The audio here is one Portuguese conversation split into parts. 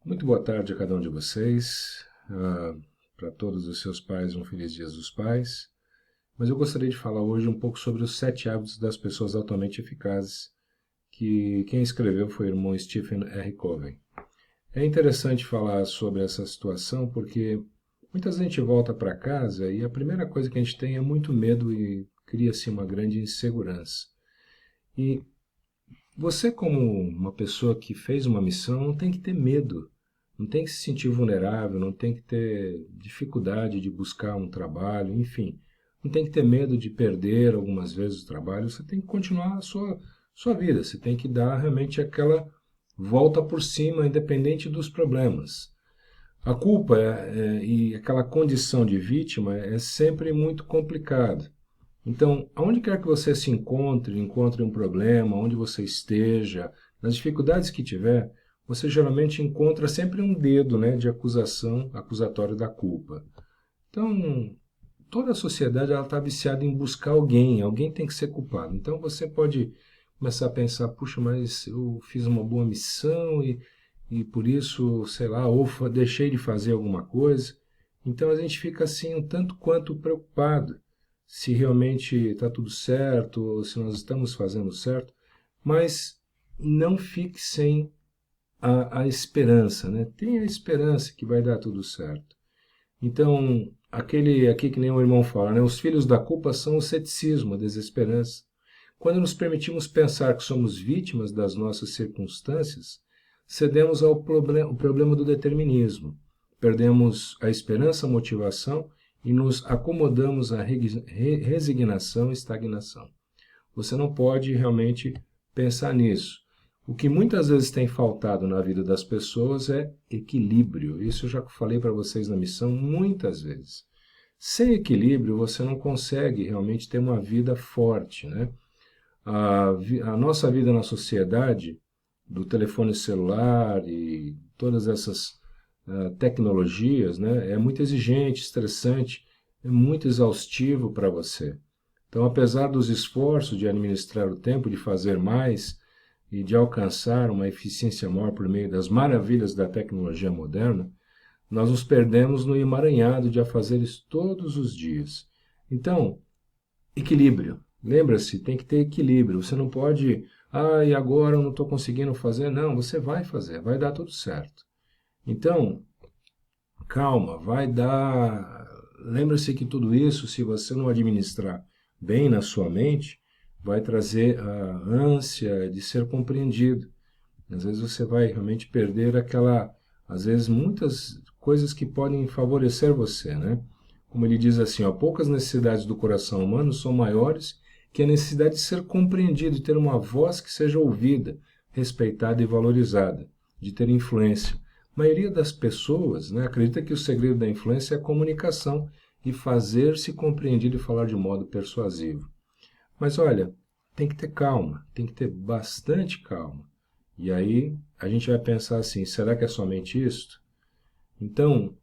Muito boa tarde a cada um de vocês. Para todos os seus pais, um feliz Dia dos Pais. Mas eu gostaria de falar hoje um pouco sobre os 7 hábitos das pessoas altamente eficazes, que quem escreveu foi o irmão Stephen R. Covey. É interessante falar sobre essa situação porque muitas vezes a gente volta para casa e a primeira coisa que a gente tem é muito medo e cria-se uma grande insegurança. E você, como uma pessoa que fez uma missão, não tem que ter medo, não tem que se sentir vulnerável, não tem que ter dificuldade de buscar um trabalho, enfim. Não tem que ter medo de perder algumas vezes o trabalho, você tem que continuar a sua vida, você tem que dar realmente aquela volta por cima, independente dos problemas. A culpa e aquela condição de vítima é sempre muito complicado. Então, aonde quer que você se encontre um problema, onde você esteja, nas dificuldades que tiver, você geralmente encontra sempre um dedo, né, de acusação, acusatório da culpa. Então, toda a sociedade está viciada em buscar alguém tem que ser culpado. Então, você pode começar a pensar, puxa, mas eu fiz uma boa missão e por isso, sei lá, ou deixei de fazer alguma coisa. Então, a gente fica assim um tanto quanto preocupado se realmente está tudo certo, ou se nós estamos fazendo certo, mas não fique sem a esperança, né? Tenha a esperança que vai dar tudo certo. Então, aquele aqui que nem o irmão fala, né? Os filhos da culpa são o ceticismo, a desesperança. Quando nos permitimos pensar que somos vítimas das nossas circunstâncias, cedemos ao problema do determinismo. Perdemos a esperança, a motivação e nos acomodamos à resignação e estagnação. Você não pode realmente pensar nisso. O que muitas vezes tem faltado na vida das pessoas é equilíbrio. Isso eu já falei para vocês na missão muitas vezes. Sem equilíbrio, você não consegue realmente ter uma vida forte, né? A nossa vida na sociedade, do telefone celular e todas essas tecnologias, né, é muito exigente, estressante, é muito exaustivo para você. Então, apesar dos esforços de administrar o tempo, de fazer mais e de alcançar uma eficiência maior por meio das maravilhas da tecnologia moderna, nós nos perdemos no emaranhado de afazeres todos os dias. Então, equilíbrio. Lembra-se, tem que ter equilíbrio. Você não pode, e agora eu não estou conseguindo fazer. Não, você vai fazer, vai dar tudo certo. Então, calma, vai dar. Lembra-se que tudo isso, se você não administrar bem na sua mente, vai trazer a ânsia de ser compreendido. Às vezes você vai realmente perder às vezes muitas coisas que podem favorecer você, né? Como ele diz assim, ó, poucas necessidades do coração humano são maiores que a necessidade de ser compreendido, de ter uma voz que seja ouvida, respeitada e valorizada, de ter influência. A maioria das pessoas, né, acredita que o segredo da influência é a comunicação e fazer-se compreendido e falar de modo persuasivo. Mas olha, tem que ter calma, tem que ter bastante calma. E aí a gente vai pensar assim, será que é somente isto? Então,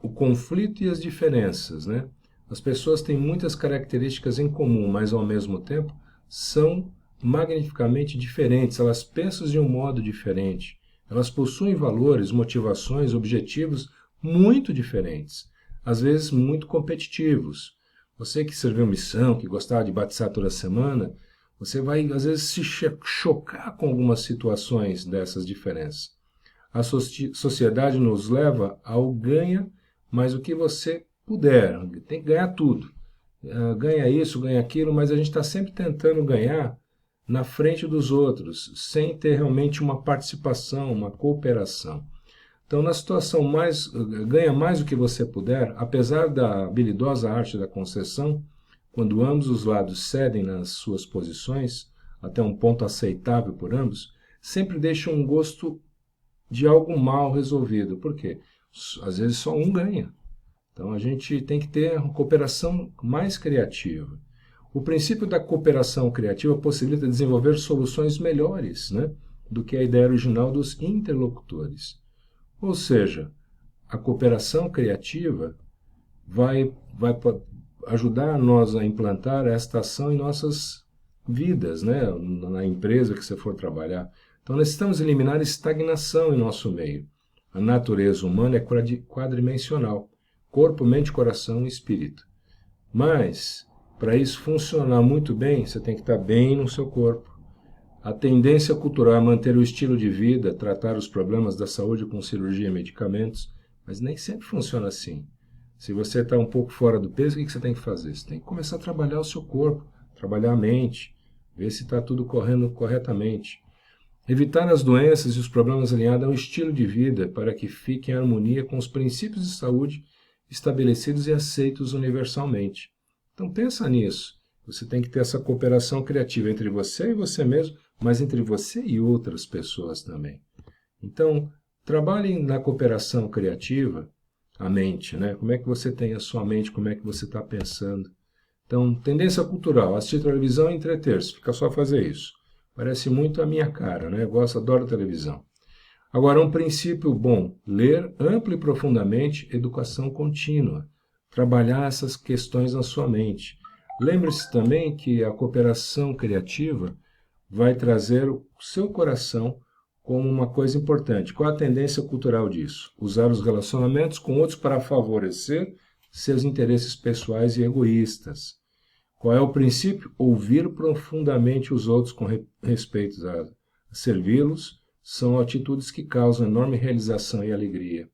o conflito e as diferenças, né? As pessoas têm muitas características em comum, mas ao mesmo tempo são magnificamente diferentes. Elas pensam de um modo diferente. Elas possuem valores, motivações, objetivos muito diferentes, às vezes muito competitivos. Você que serviu missão, que gostava de batizar toda semana, você vai às vezes se chocar com algumas situações dessas diferenças. A sociedade nos leva ao ganha, mas o que você puder, tem que ganhar tudo. Ganha isso, ganha aquilo, mas a gente está sempre tentando ganhar na frente dos outros, sem ter realmente uma participação, uma cooperação. Então, na situação ganha mais do que você puder, apesar da habilidosa arte da concessão, quando ambos os lados cedem nas suas posições, até um ponto aceitável por ambos, sempre deixa um gosto de algo mal resolvido. Por quê? Às vezes só um ganha. Então a gente tem que ter uma cooperação mais criativa. O princípio da cooperação criativa possibilita desenvolver soluções melhores, né, do que a ideia original dos interlocutores. Ou seja, a cooperação criativa vai ajudar nós a implantar esta ação em nossas vidas, né, na empresa que você for trabalhar. Então, necessitamos eliminar estagnação em nosso meio. A natureza humana é quadrimensional: corpo, mente, coração e espírito. Mas, para isso funcionar muito bem, você tem que estar bem no seu corpo. A tendência cultural é manter o estilo de vida, tratar os problemas da saúde com cirurgia e medicamentos, mas nem sempre funciona assim. Se você está um pouco fora do peso, o que você tem que fazer? Você tem que começar a trabalhar o seu corpo, trabalhar a mente, ver se está tudo correndo corretamente. Evitar as doenças e os problemas alinhados ao estilo de vida para que fique em harmonia com os princípios de saúde estabelecidos e aceitos universalmente. Então pensa nisso. Você tem que ter essa cooperação criativa entre você e você mesmo, mas entre você e outras pessoas também. Então, trabalhem na cooperação criativa, a mente, né? Como é que você tem a sua mente, como é que você está pensando. Então, tendência cultural, assistir televisão e entreter-se, fica só fazer isso. Parece muito a minha cara, né? Eu adoro televisão. Agora, um princípio bom: ler amplo e profundamente, educação contínua. Trabalhar essas questões na sua mente. Lembre-se também que a cooperação criativa vai trazer o seu coração como uma coisa importante. Qual a tendência cultural disso? Usar os relacionamentos com outros para favorecer seus interesses pessoais e egoístas. Qual é o princípio? Ouvir profundamente os outros com respeito a servi-los. São atitudes que causam enorme realização e alegria.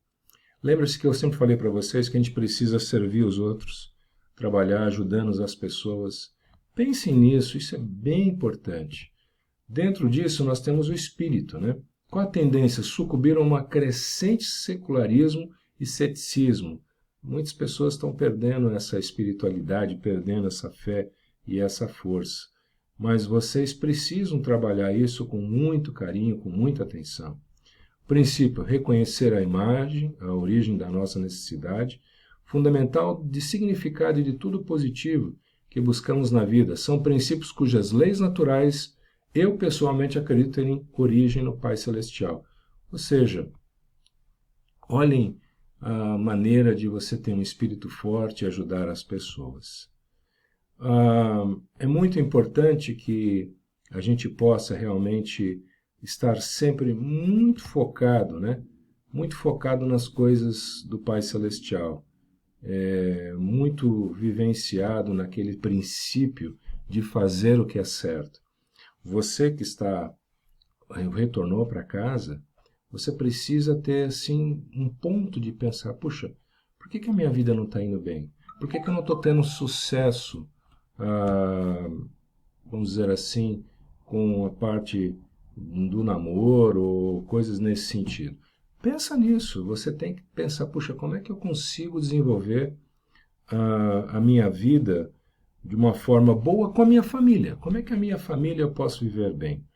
Lembre-se que eu sempre falei para vocês que a gente precisa servir os outros, trabalhar ajudando as pessoas. Pensem nisso, isso é bem importante. Dentro disso nós temos o espírito, né? Qual a tendência? Sucumbir a um crescente secularismo e ceticismo. Muitas pessoas estão perdendo essa espiritualidade, perdendo essa fé e essa força. Mas vocês precisam trabalhar isso com muito carinho, com muita atenção. Princípio: reconhecer a imagem, a origem da nossa necessidade, fundamental de significado e de tudo positivo que buscamos na vida. São princípios cujas leis naturais eu pessoalmente acredito terem origem no Pai Celestial. Ou seja, olhem a maneira de você ter um espírito forte e ajudar as pessoas. É muito importante que a gente possa realmente estar sempre muito focado, né? Muito focado nas coisas do Pai Celestial. Muito vivenciado naquele princípio de fazer o que é certo. Você que retornou para casa, você precisa ter assim um ponto de pensar: puxa, por que a minha vida não está indo bem? Por que eu não estou tendo sucesso, vamos dizer assim, com a parte do namoro ou coisas nesse sentido? Pensa nisso, você tem que pensar: puxa, como é que eu consigo desenvolver a minha vida de uma forma boa com a minha família? Como é que a minha família eu posso viver bem?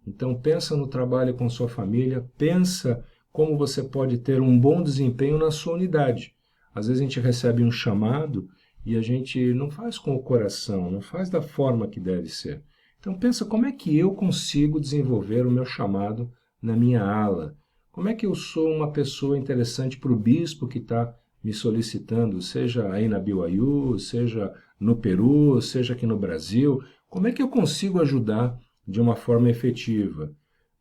Então pensa no trabalho com sua família, pensa como você pode ter um bom desempenho na sua unidade. Às vezes a gente recebe um chamado e a gente não faz com o coração, não faz da forma que deve ser. Então pensa: como é que eu consigo desenvolver o meu chamado na minha ala? Como é que eu sou uma pessoa interessante para o bispo que está me solicitando, seja aí na BYU, seja no Peru, seja aqui no Brasil? Como é que eu consigo ajudar de uma forma efetiva?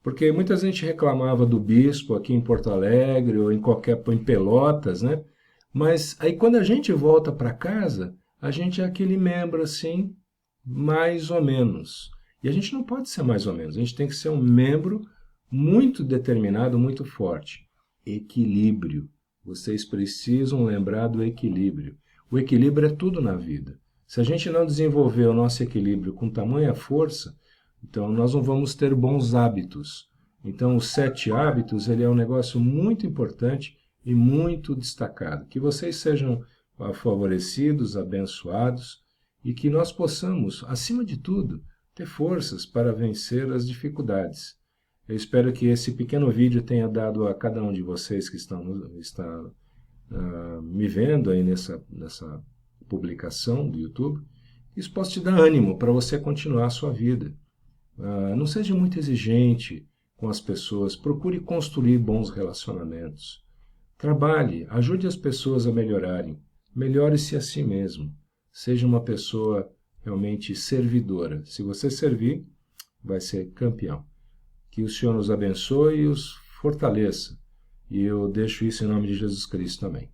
Porque muita gente reclamava do bispo aqui em Porto Alegre ou em Pelotas, né? Mas aí quando a gente volta para casa, a gente é aquele membro assim, mais ou menos. E a gente não pode ser mais ou menos, a gente tem que ser um membro muito determinado, muito forte. Equilíbrio. Vocês precisam lembrar do equilíbrio. O equilíbrio é tudo na vida. Se a gente não desenvolver o nosso equilíbrio com tamanha força, então nós não vamos ter bons hábitos. Então os 7 hábitos, ele é um negócio muito importante e muito destacado. Que vocês sejam favorecidos, abençoados e que nós possamos, acima de tudo, ter forças para vencer as dificuldades. Eu espero que esse pequeno vídeo tenha dado a cada um de vocês que está me vendo aí nessa publicação do YouTube, isso possa te dar ânimo para você continuar a sua vida. Não seja muito exigente com as pessoas, procure construir bons relacionamentos. Trabalhe, ajude as pessoas a melhorarem, melhore-se a si mesmo. Seja uma pessoa realmente servidora. Se você servir, vai ser campeão. Que o Senhor nos abençoe e os fortaleça. E eu deixo isso em nome de Jesus Cristo também.